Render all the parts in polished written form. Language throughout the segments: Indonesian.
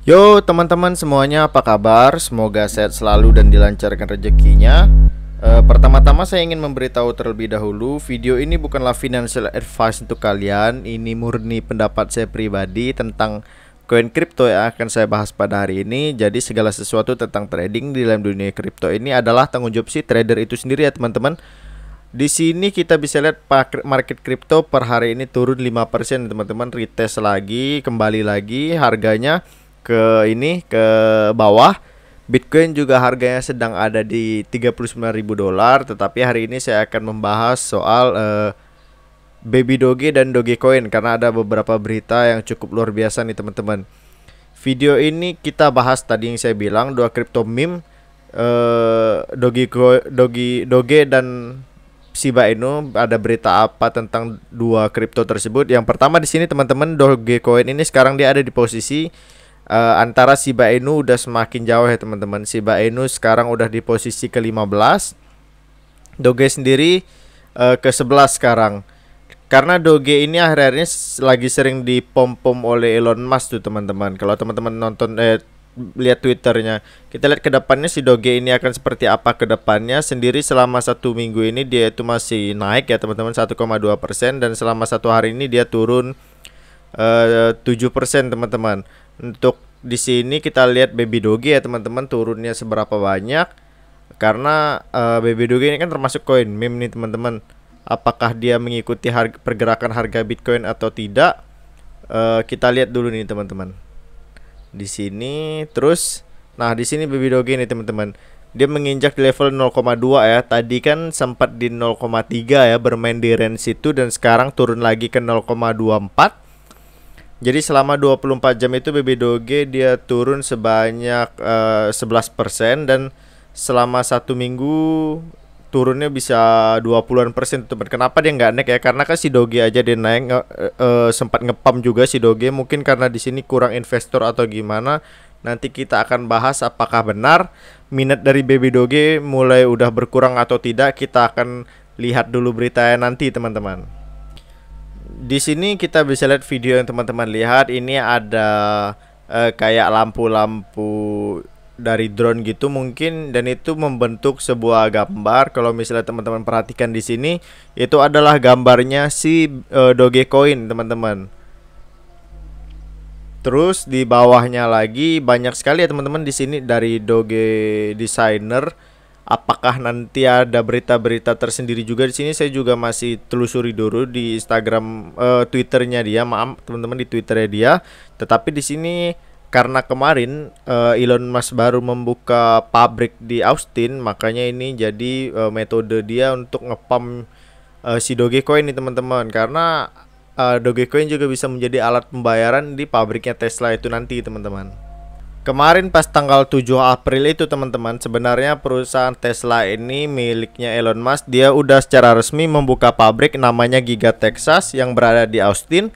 Yo teman-teman semuanya, apa kabar? Semoga sehat selalu dan dilancarkan rezekinya. Pertama-tama saya ingin memberitahu terlebih dahulu, video ini bukanlah financial advice untuk kalian. Ini murni pendapat saya pribadi tentang koin kripto yang akan saya bahas pada hari ini. Jadi segala sesuatu tentang trading di dalam dunia kripto ini adalah tanggung jawab si trader itu sendiri ya teman-teman. Di sini kita bisa lihat market kripto per hari ini turun 5% teman-teman, retest lagi, kembali lagi harganya ke bawah. Bitcoin juga harganya sedang ada di 39.000 dolar. Tetapi hari ini saya akan membahas soal Baby Doge dan Dogecoin karena ada beberapa berita yang cukup luar biasa nih teman-teman. Video ini kita bahas tadi yang saya bilang dua crypto meme, Doge dan Shiba Inu. Ada berita apa tentang dua kripto tersebut? Yang pertama di sini teman-teman, Dogecoin ini sekarang dia ada di posisi antara Shiba Inu udah semakin jauh ya teman-teman. Shiba Inu sekarang udah di posisi ke-15, Doge sendiri ke-11 sekarang. Karena Doge ini akhir-akhir ini lagi sering dipom-pom oleh Elon Musk tuh teman-teman. Kalau teman-teman nonton lihat Twitternya, kita lihat ke depannya si Doge ini akan seperti apa ke depannya. Sendiri selama 1 minggu ini dia itu masih naik ya teman-teman, 1,2%, dan selama 1 hari ini dia turun 7% teman-teman. Untuk di sini kita lihat Baby Doge ya teman-teman, turunnya seberapa banyak. Karena Baby Doge ini kan termasuk koin meme nih teman-teman. Apakah dia mengikuti pergerakan harga Bitcoin atau tidak? Kita lihat dulu nih teman-teman. Di sini terus, nah di sini Baby Doge nih teman-teman, dia menginjak di level 0,2 ya. Tadi kan sempat di 0,3 ya, bermain di range itu, dan sekarang turun lagi ke 0,24. Jadi selama 24 jam itu Baby Doge dia turun sebanyak 11%, dan selama 1 minggu turunnya bisa 20-an% teman. Kenapa dia nggak naik ya? Karena kan si Doge aja dia naik, sempat ngepam juga si Doge. Mungkin karena di sini kurang investor atau gimana. Nanti kita akan bahas apakah benar minat dari Baby Doge mulai udah berkurang atau tidak. Kita akan lihat dulu beritanya nanti teman-teman. Di sini kita bisa lihat video yang teman-teman lihat. Ini ada kayak lampu-lampu dari drone gitu mungkin, dan itu membentuk sebuah gambar. Kalau misalnya teman-teman perhatikan di sini, itu adalah gambarnya si Dogecoin teman-teman. Terus di bawahnya lagi banyak sekali ya teman-teman di sini dari Doge Designer. Apakah nanti ada berita-berita tersendiri juga di sini? Saya juga masih telusuri dulu di Instagram, Twitternya dia, maaf teman-teman, di Twitternya dia. Tetapi di sini karena kemarin Elon Musk baru membuka pabrik di Austin, makanya ini jadi metode dia untuk ngepump si Dogecoin nih teman-teman. Karena Dogecoin juga bisa menjadi alat pembayaran di pabriknya Tesla itu nanti teman-teman. Kemarin pas tanggal 7 April itu teman-teman, sebenarnya perusahaan Tesla ini miliknya Elon Musk. Dia udah secara resmi membuka pabrik namanya Giga Texas yang berada di Austin.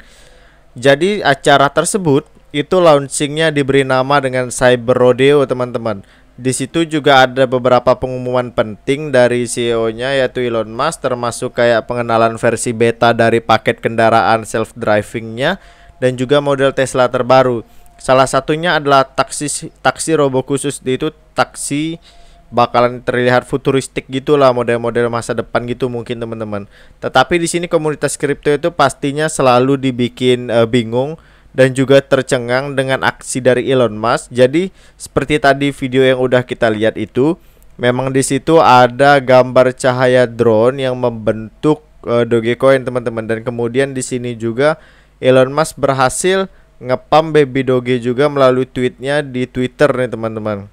Jadi acara tersebut itu launchingnya diberi nama dengan Cyber Rodeo teman-teman. Di situ juga ada beberapa pengumuman penting dari CEO-nya yaitu Elon Musk, termasuk kayak pengenalan versi beta dari paket kendaraan self-driving-nya dan juga model Tesla terbaru. Salah satunya adalah taksi robo khusus. Itu taksi bakalan terlihat futuristik gitulah, model-model masa depan gitu mungkin teman-teman. Tetapi di sini komunitas kripto itu pastinya selalu dibikin bingung dan juga tercengang dengan aksi dari Elon Musk. Jadi seperti tadi video yang udah kita lihat itu, memang di situ ada gambar cahaya drone yang membentuk Dogecoin teman-teman. Dan kemudian di sini juga Elon Musk berhasil ngepam Baby Doge juga melalui tweetnya di Twitter nih teman-teman.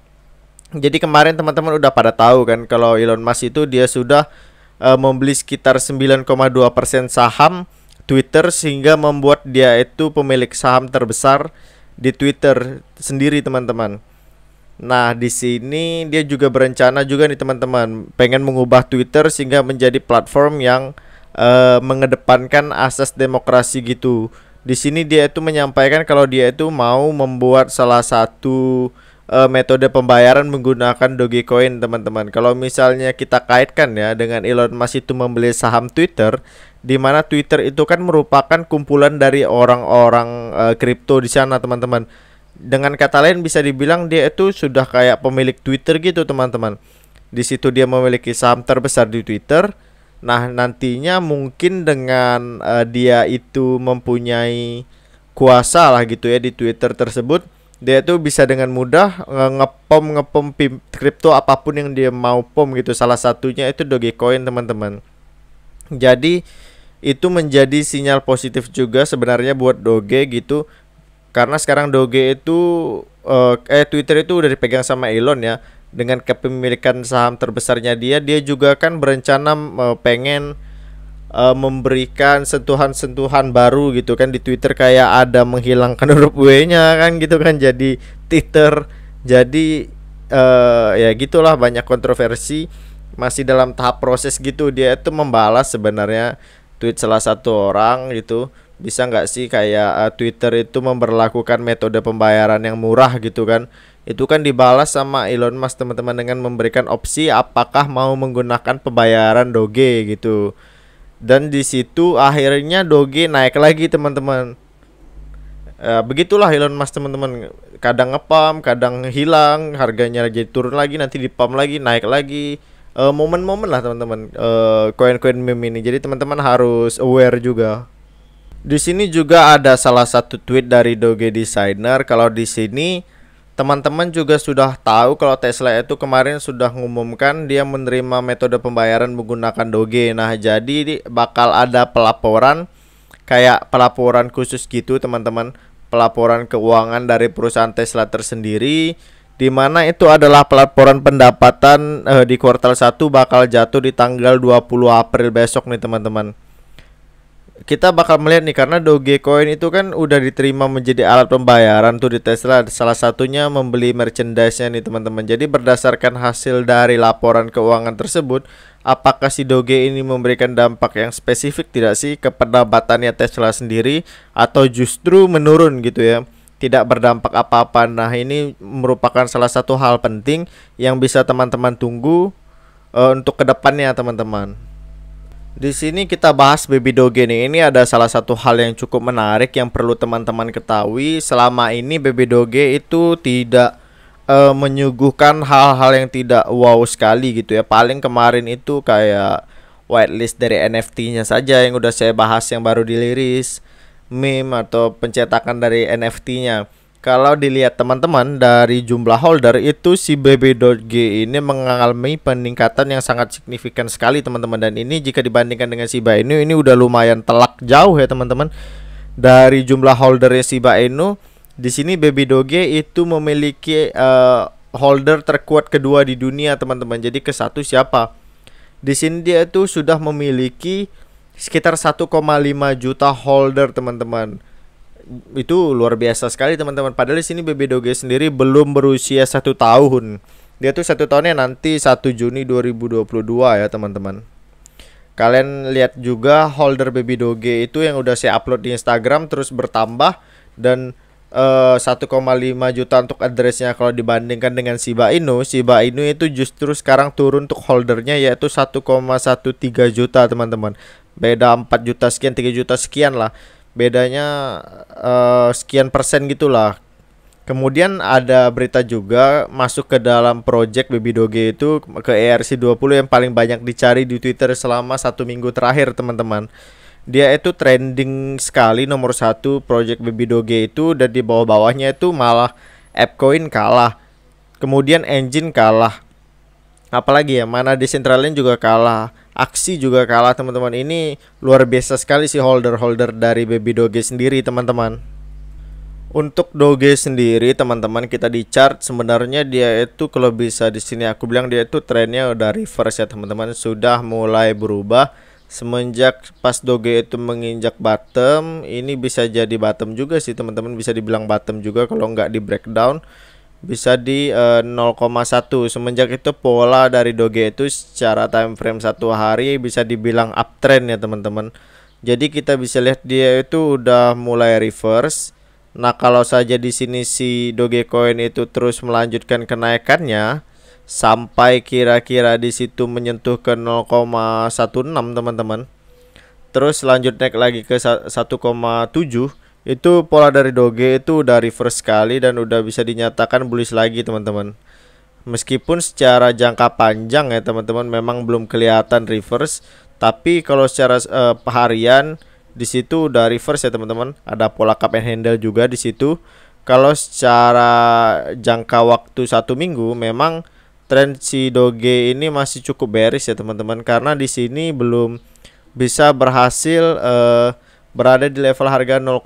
Jadi kemarin teman-teman udah pada tahu kan kalau Elon Musk itu dia sudah membeli sekitar 9,2% saham Twitter, sehingga membuat dia itu pemilik saham terbesar di Twitter sendiri teman-teman. Nah di sini dia juga berencana juga nih teman-teman, pengen mengubah Twitter sehingga menjadi platform yang mengedepankan asas demokrasi gitu. Di sini dia itu menyampaikan kalau dia itu mau membuat salah satu metode pembayaran menggunakan Dogecoin teman-teman. Kalau misalnya kita kaitkan ya dengan Elon Musk itu membeli saham Twitter, di mana Twitter itu kan merupakan kumpulan dari orang-orang kripto di sana teman-teman. Dengan kata lain bisa dibilang dia itu sudah kayak pemilik Twitter gitu teman-teman. Di situ dia memiliki saham terbesar di Twitter. Nah, nantinya mungkin dengan dia itu mempunyai kuasa lah gitu ya di Twitter tersebut, dia tuh bisa dengan mudah ngepom kripto apapun yang dia mau pom gitu. Salah satunya itu Dogecoin teman-teman. Jadi itu menjadi sinyal positif juga sebenarnya buat Doge gitu, karena sekarang Doge itu Twitter itu udah dipegang sama Elon ya. Dengan kepemilikan saham terbesarnya dia juga kan berencana pengen memberikan sentuhan-sentuhan baru gitu kan di Twitter, kayak ada menghilangkan huruf W-nya kan gitu kan jadi Twitter. Jadi ya gitulah, banyak kontroversi, masih dalam tahap proses gitu. Dia itu membalas sebenarnya tweet salah satu orang gitu. Bisa nggak sih kayak Twitter itu memberlakukan metode pembayaran yang murah gitu kan. Itu kan dibalas sama Elon Musk teman-teman dengan memberikan opsi apakah mau menggunakan pembayaran Doge gitu. Dan di situ akhirnya Doge naik lagi teman-teman. Begitulah Elon Musk teman-teman, kadang ngepam, kadang hilang, harganya lagi turun lagi, nanti dipam lagi, naik lagi. Momen-momen lah teman-teman, koin-koin meme ini. Jadi teman-teman harus aware juga. Di sini juga ada salah satu tweet dari Doge Designer. Kalau di sini teman-teman juga sudah tahu kalau Tesla itu kemarin sudah mengumumkan dia menerima metode pembayaran menggunakan Doge. Nah, jadi bakal ada pelaporan, kayak pelaporan khusus gitu teman-teman, pelaporan keuangan dari perusahaan Tesla tersendiri, di mana itu adalah pelaporan pendapatan di kuartal 1 bakal jatuh di tanggal 20 April besok nih teman-teman. Kita bakal melihat nih, karena Dogecoin itu kan udah diterima menjadi alat pembayaran tuh di Tesla. Salah satunya membeli merchandise-nya nih teman-teman. Jadi berdasarkan hasil dari laporan keuangan tersebut, apakah si Doge ini memberikan dampak yang spesifik tidak sih ke pendapatannya Tesla sendiri, atau justru menurun gitu ya, tidak berdampak apa-apa. Nah, ini merupakan salah satu hal penting yang bisa teman-teman tunggu untuk kedepannya teman-teman. Di sini kita bahas Baby Doge nih. Ini ada salah satu hal yang cukup menarik yang perlu teman-teman ketahui. Selama ini Baby Doge itu tidak menyuguhkan hal-hal yang tidak wow sekali gitu ya. Paling kemarin itu kayak whitelist dari NFT-nya saja yang udah saya bahas, yang baru diliris, meme atau pencetakan dari NFT-nya. Kalau dilihat teman-teman dari jumlah holder itu, si BB.G ini mengalami peningkatan yang sangat signifikan sekali teman-teman. Dan ini jika dibandingkan dengan Shiba Inu, ini udah lumayan telak jauh ya teman-teman. Dari jumlah holdernya Shiba Inu, di sini BB.G itu memiliki holder terkuat kedua di dunia teman-teman. Jadi ke satu siapa? Di sini dia itu sudah memiliki sekitar 1,5 juta holder teman-teman. Itu luar biasa sekali teman-teman. Padahal di sini Baby Doge sendiri belum berusia 1 tahun. Dia tuh 1 tahunnya nanti 1 Juni 2022 ya teman-teman. Kalian lihat juga holder Baby Doge itu yang udah saya upload di Instagram terus bertambah. Dan 1,5 juta untuk addressnya. Kalau dibandingkan dengan Shiba Inu, Shiba Inu itu justru sekarang turun untuk holdernya, yaitu 1,13 juta teman-teman. Beda 4 juta sekian, 3 juta sekian lah. Bedanya sekian persen gitulah. Kemudian ada berita juga masuk ke dalam project Baby Doge itu, ke ERC20 yang paling banyak dicari di Twitter selama 1 minggu terakhir teman-teman. Dia itu trending sekali, nomor 1 project Baby Doge itu, dan di bawah-bawahnya itu malah ApeCoin kalah, kemudian Engine kalah, apalagi ya, mana Decentraland juga kalah, Aksi juga kalah teman-teman. Ini luar biasa sekali sih holder-holder dari Baby Doge sendiri teman-teman. Untuk Doge sendiri teman-teman, kita di chart sebenarnya dia itu kalau bisa di sini aku bilang dia itu trennya udah reverse ya teman-teman, sudah mulai berubah semenjak pas Doge itu menginjak bottom. Ini bisa jadi bottom juga sih teman-teman, bisa dibilang bottom juga kalau nggak di breakdown. Bisa di 0,1. Semenjak itu pola dari Doge itu secara time frame 1 hari bisa dibilang uptrend ya teman-teman. Jadi kita bisa lihat dia itu udah mulai reverse. Nah, kalau saja di sini si Dogecoin itu terus melanjutkan kenaikannya sampai kira-kira di situ menyentuh ke 0,16 teman-teman. Terus lanjut naik lagi ke 1,7, Itu pola dari Doge itu udah reverse sekali dan udah bisa dinyatakan bullish lagi teman-teman. Meskipun secara jangka panjang ya teman-teman memang belum kelihatan reverse, tapi kalau secara harian di situ udah reverse ya teman-teman. Ada pola cup and handle juga di situ. Kalau secara jangka waktu 1 minggu memang tren si Doge ini masih cukup bearish ya teman-teman, karena di sini belum bisa berhasil berada di level harga 0,2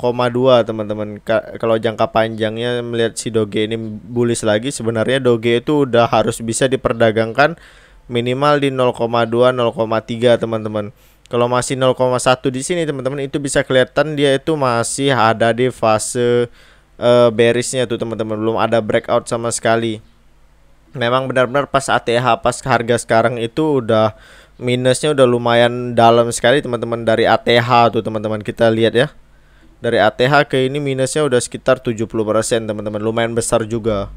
teman-teman. Kalau jangka panjangnya melihat si Doge ini bullish lagi, sebenarnya Doge itu udah harus bisa diperdagangkan minimal di 0,2 0,3 teman-teman. Kalau masih 0,1 di sini teman-teman, itu bisa kelihatan dia itu masih ada di fase bearishnya tuh teman-teman, belum ada breakout sama sekali. Memang benar-benar pas ATH, pas harga sekarang itu udah minusnya udah lumayan dalam sekali teman-teman. Dari ATH tuh teman-teman, kita lihat ya, dari ATH ke ini minusnya udah sekitar 70% teman-teman, lumayan besar juga.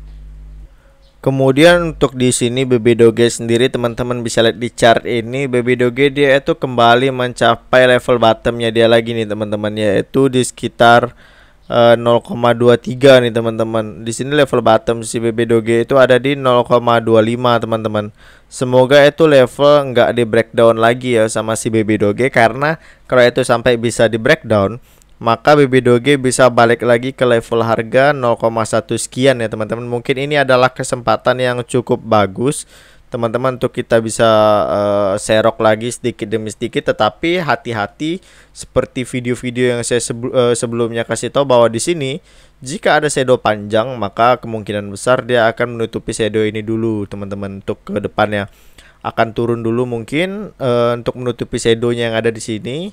Kemudian untuk di sini BB Doge sendiri teman-teman bisa lihat di chart ini, BB Doge dia itu kembali mencapai level bottomnya dia lagi nih teman-teman, yaitu di sekitar 0,23 nih teman-teman. Di sini level bottom si BB Doge itu ada di 0,25 teman-teman. Semoga itu level nggak di breakdown lagi ya sama si BB Doge, karena kalau itu sampai bisa di breakdown, maka BB Doge bisa balik lagi ke level harga 0,1 sekian ya teman-teman. Mungkin ini adalah kesempatan yang cukup bagus teman-teman untuk kita bisa serok lagi sedikit demi sedikit. Tetapi hati-hati, seperti video-video yang saya sebelumnya kasih tahu, bahwa di sini jika ada shadow panjang maka kemungkinan besar dia akan menutupi shadow ini dulu teman-teman. Untuk ke depannya akan turun dulu mungkin untuk menutupi shadownya yang ada di sini,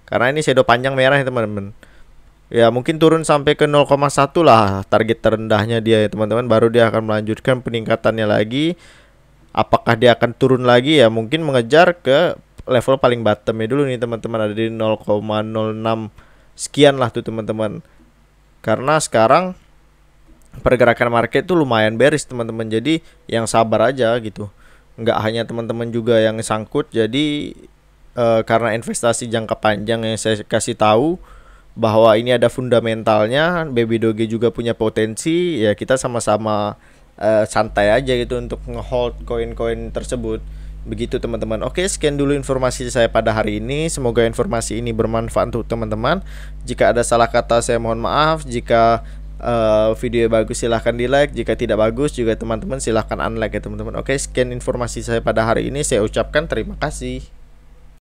karena ini shadow panjang merah ya teman-teman. Ya mungkin turun sampai ke 0,1 lah target terendahnya dia ya teman-teman, baru dia akan melanjutkan peningkatannya lagi. Apakah dia akan turun lagi ya, mungkin mengejar ke level paling bottomnya dulu nih teman-teman, ada di 0,06 sekian lah tuh teman-teman. Karena sekarang pergerakan market tuh lumayan bearish teman-teman, jadi yang sabar aja gitu. Nggak hanya teman-teman juga yang sangkut. Jadi karena investasi jangka panjang yang saya kasih tahu bahwa ini ada fundamentalnya, BB Doge juga punya potensi, ya kita sama-sama santai aja gitu untuk ngehold koin-koin tersebut. Begitu teman-teman. Oke, sekian dulu informasi saya pada hari ini. Semoga informasi ini bermanfaat untuk teman-teman. Jika ada salah kata saya mohon maaf. Jika video bagus silahkan di like, jika tidak bagus juga teman-teman silahkan unlike ya teman-teman. Oke, sekian informasi saya pada hari ini, saya ucapkan terima kasih.